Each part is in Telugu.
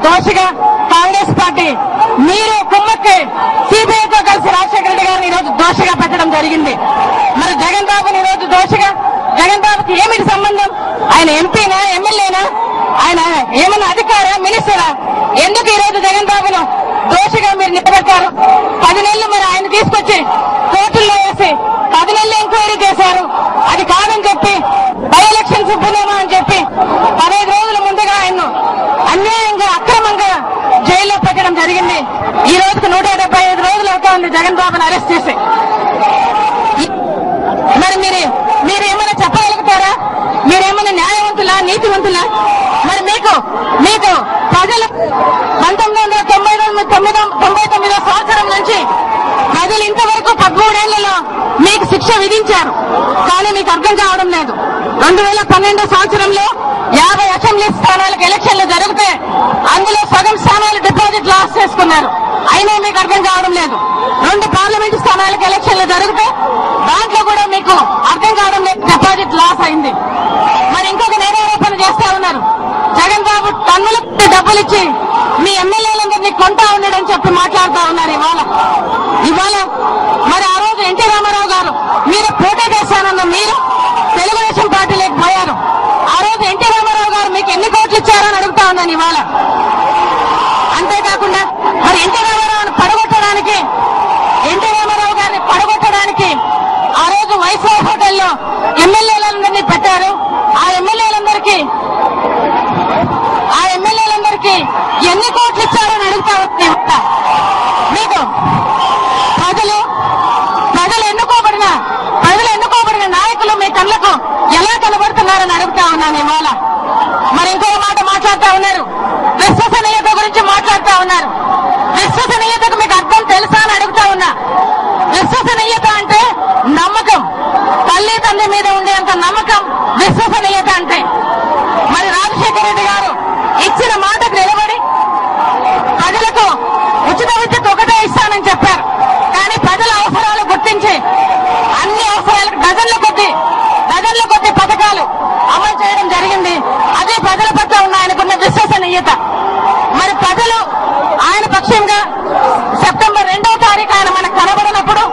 దోషిగా కాంగ్రెస్ పార్టీ మీరు కుమ్మక్కి సిబిఐతో కలిసి రాజశేఖర రెడ్డి గారిని ఈరోజు దోషిగా పెట్టడం జరిగింది. మరి జగన్ బాబుని ఈరోజు దోషిగా, జగన్ బాబుకి ఏమిటి సంబంధం? ఆయన ఎంపీనా, ఎమ్మెల్యేనా, ఆయన ఏమన్నా అధికారా, మినిస్టరా? ఎందుకు ఈరోజు జగన్ బాబును దోషిగా మీరు నిలబెట్టారు? 10 నెలలు మరి ఆయన తీసుకొచ్చి కోర్టుల్లో వేసి 10 నెలలు ఎంక్వైరీ చేశారు. అది కాదని చెప్పి బై ఎలక్షన్స్ ఇవ్వలేమా అని చెప్పి 15 రోజుల ముందుగా ఆయన్ను అన్యాయంగా అక్రమంగా జైల్లో పెట్టడం జరిగింది. ఈ రోజుకు 175 రోజులు అవుతా ఉంది జగన్ బాబును అరెస్ట్ చేసి. మరి మీరు ఏమైనా చెప్పగలుగుతారా? మీరేమైనా న్యాయవంతులా, నీతివంతులా? మరి మీకు ప్రజలు 1999 సంవత్సరం నుంచి ప్రజలు ఇంతవరకు 13 ఏళ్లలో మీకు శిక్ష విధించారు, కానీ మీకు అర్థం కావడం లేదు. 2012 సంవత్సరంలో 50 అసెంబ్లీ స్థానాలకు ఎలక్షన్లు జరిగితే అందులో సగం స్థానాలు డిపాజిట్ లాస్ చేసుకున్నారు, అయినా మీకు అర్థం కావడం లేదు. 2 పార్లమెంటు స్థానాలకు ఎలక్షన్లు జరిగితే దాంట్లో కూడా మీకు అర్థం కావడం లేదు, డిపాజిట్ లాస్ అయింది. మరి ఇంకొక నేరారోపణ చేస్తా ఉన్నారు. జగన్ బాబు టన్నులకు డబ్బులు ఇచ్చి మీ ఎమ్మెల్యేలందరినీ కొంటా ఉన్నాడని చెప్పి మాట్లాడుతూ ఉన్నారు. ఇవాళ మరి ఆ రోజు ఎన్టీ రామారావు గారు మీరు పోటీ చేశానన్న మీరు తెలుగుదేశం పార్టీలోకి పోయారు. ఆ రోజు ఎన్టీ రామారావు గారు మీకు ఎన్ని కోట్లు ఇచ్చారని అడుగుతా ఉన్నాను ఇవాళ. అంతేకాకుండా మరి ఎన్టీ రామారావు గారిని పడగొట్టడానికి ఆ రోజు వైస్రాయ్ హోటల్లో ఎమ్మెల్యేలందరినీ పెట్టారు. ఆ ఎమ్మెల్యేలందరికీ ఎన్ని కోట్లు ఇచ్చారని అడుగుతా ఉంది. మీకు ప్రజలు ఎన్నుకోబడిన నాయకులు మీ కళ్ళకు ఎలా కనబడుతున్నారని అడుగుతా ఉన్నాను ఇవాళ. మరి ఇంకో మాట మాట్లాడుతా ఉన్నారు, విశ్వసనీయత గురించి మాట్లాడుతా ఉన్నారు. విశ్వసనీయతకు మీకు అర్థం తెలుసా అని అడుగుతా ఉన్నా. విశ్వసనీయత అంటే నమ్మకం, తల్లి తండ్రి మీద ఉండేంత నమ్మకం విశ్వసనీయత అంటే. మరి రాజశేఖర రెడ్డి గారు ఇచ్చిన మాటకు నిలబడి ప్రజలకు ఉచిత విద్యుత్ ఒకటే ఇస్తానని చెప్పారు, కానీ ప్రజల అవసరాలు గుర్తించి అన్ని అవసరాలకు డజన్ల కొద్ది పథకాలు అమలు చేయడం జరిగింది. అదే ప్రజల పట్ల ఉన్న ఆయనకున్న విశ్వసనీయత. మరి ప్రజలు ఆయన పక్షంగా సెప్టెంబర్ 2వ తారీఖు ఆయన మనకు కనబడినప్పుడు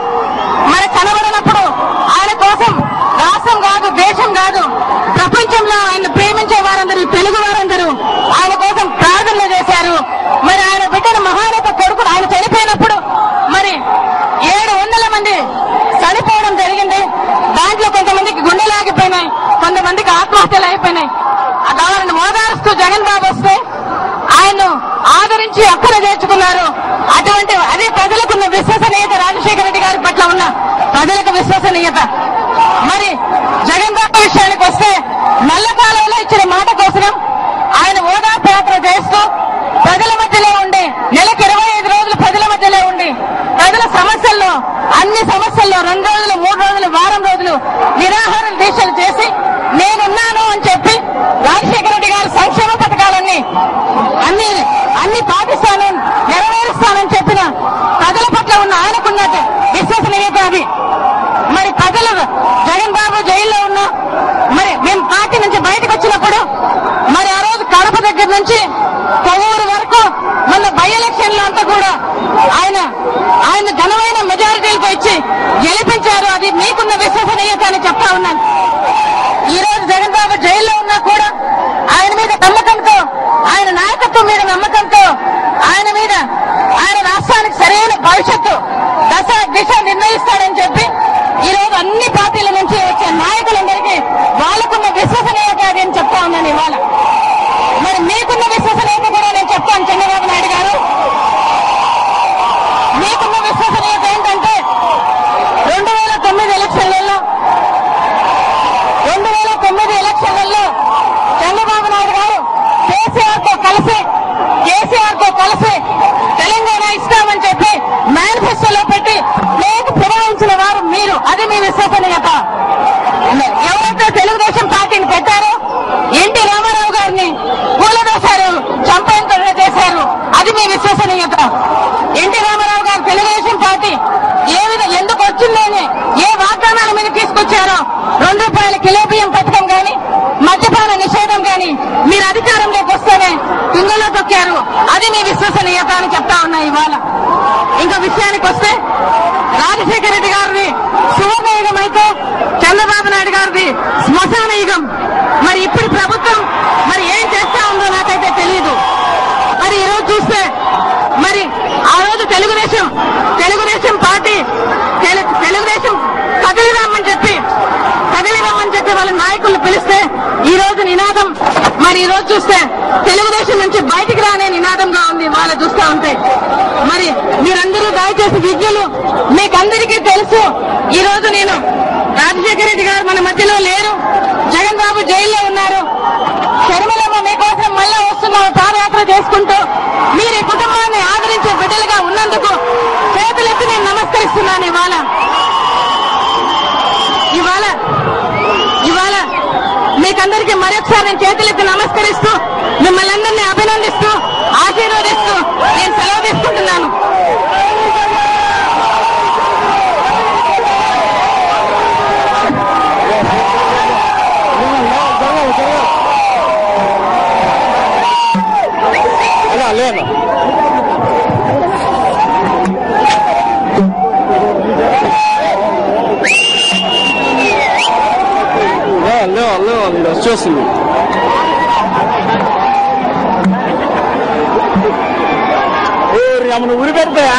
ఆయన కోసం రాష్ట్రం కాదు, దేశం కాదు, ప్రపంచంలో ఆయన ప్రేమించే వారందరూ, తెలుగు వారందరూ ఆయన కోసం ప్రార్థనలు చేశారు. మరి ఆయన బిడ్డను మహానేత కొడుకు ఆయన చనిపోయినప్పుడు మరి 700 మంది చనిపోవడం జరిగింది. దాంట్లో కొంతమందికి గుండెలు ఆగిపోయినాయి, కొంతమందికి ఆత్మహత్యలు అయిపోయినాయి. దానిని ఓదారుస్తూ జగన్ బాబు వస్తే ఆయన్ను ఆదరించి అక్కర చేర్చుకున్నారు. అదే ప్రజలకున్న విశ్వసనీయత, రాజశేఖర రెడ్డి గారి పట్ల ఉన్న ప్రజలకు విశ్వసనీయత. మరి జగన్ బాబు విషయానికి వస్తే నల్లకాలంలో ఇచ్చిన మాట కోసం ఆయన ఓదార్పు యాత్ర చేస్తూ ప్రజల మధ్యలో ఉండి నెలకు 25 రోజులు ప్రజల మధ్యలో ఉండి ప్రజల సమస్యల్లో అన్ని సమస్యల్లో 2 రోజులు, 3 రోజులు, వారం రోజులు నిరాహార దీక్షలు చేసి నేనున్నాను అని చెప్పి రాజశేఖర రెడ్డి గారి సంక్షేమ పథకాలన్నీ అన్ని పాటిస్తాను, నెరవేరుస్తానని చెప్పిన ప్రజల పట్ల ఉన్న ఆయనకున్న విశ్వసనీయత అది. మరి ప్రజలు జగన్ బాబు జైల్లో ఉన్నా మరి మేము పార్టీ నుంచి బయటకు వచ్చినప్పుడు మరి ఆ రోజు కడప దగ్గర నుంచి కొవ్వూరు వరకు మొన్న బై ఎలక్షన్ లో అంతా కూడా ఆయన ఘనమైన మెజారిటీలతో ఇచ్చి గెలిపించారు. అది మీకున్న విశ్వసనీయత అని చెప్తా ఉన్నాను. ఈ రోజు జగన్ బాబు జైల్లో ఉన్నా కూడా ఆయన మీద నమ్మకంతో, ఆయన నాయకత్వం మీద నమ్మకంతో, ఆయన రాష్ట్రానికి సరైన భవిష్యత్తు దిశ నిర్ణయిస్తాడని చెప్పి ఈ రోజు అన్ని పార్టీల నుంచి వచ్చే నాయకులందరికీ వాళ్ళకున్న విశ్వసనీయత అది అని చెప్తా ఉన్నాను ఇవాళ. మరి మీకున్న విశ్వసనీయత కూడా నేను చెప్తాను చంద్రబాబు నాయుడు గారు. మీకున్న విశ్వసనీయత ఏంటంటే 2009 ఎలక్షన్లలో చంద్రబాబు నాయుడు గారు కేసీఆర్ తో కలిసి తెలంగాణ ఇస్తామని చెప్పి మేనిఫెస్టోలో పెట్టి మీకు పురమాయించిన వారు మీరు. అది మీ విశ్వసనీయత. ఎవరైతే తెలుగుదేశం పార్టీని పెట్టారో ఎన్టీ రామారావు గారిని కూలదోశారు, చంపేంత చేశారు. అది మీ విశ్వసనీయత. ఎన్టీ రామారావు గారు తెలుగుదేశం పార్టీ ఎందుకు వచ్చిందని ఏ వాగ్దానాల మీద తీసుకొచ్చారో, ₹2 కిలో బియ్యం పథకం గాని, మద్యపాన నిషేధం గాని మీరు అధికారంలోకి వస్తేనే తుంగలో తొక్కారు. అది మీ విశ్వసనీయత అని చెప్తా ఉన్నా ఇవాళ. ఇంకా విషయానికి వస్తే రాజశేఖర రెడ్డి గారిది సువర్ణ యుగం అయితే చంద్రబాబు నాయుడు గారిది శ్మశాన యుగం. మరి ఇప్పుడు ప్రభుత్వం మరి ఏం చేస్తా ఉందో నాకైతే తెలియదు. మరి ఈరోజు చూస్తే మరి ఆ రోజు తెలుగుదేశం పార్టీ తెలుగుదేశం కదిలిరామని చెప్పి వాళ్ళ నాయకులు పిలిస్తే ఈ రోజు నినాదం మరి ఈ రోజు చూస్తే తెలుగుదేశం నుంచి బయటికి రానే నినాదంగా ఉంది వాళ్ళ చూస్తా ఉంటే. మరి మీరందరూ దయచేసి విద్యులు మీకందరికీ తెలుసు. ఈ రోజు నేను రాజశేఖర రెడ్డి గారు మన మధ్యలో లేరు, జగన్ బాబు జైల్లో ఉన్నారు. శర్మిలమ్మ మీకోసం మళ్ళా వస్తున్నారు పాదయాత్ర చేసుకుంటూ. మీరు ఈ కుటుంబాన్ని ఆదరించే బిడ్డలుగా ఉన్నందుకు చేతులెత్తి నేను నమస్కరిస్తున్నాను. ఇవాళ మీకందరికీ మరొకసారి నేను చేతులెత్తి నమస్కరిస్తూ మిమ్మల్ని అందరినీ అభినందిస్తూ ఆశీర్వదిస్తూ నేను సెలవు తీసుకుంటున్నాను. వచ్చేస్తుంది. ఊరి పెడతాయా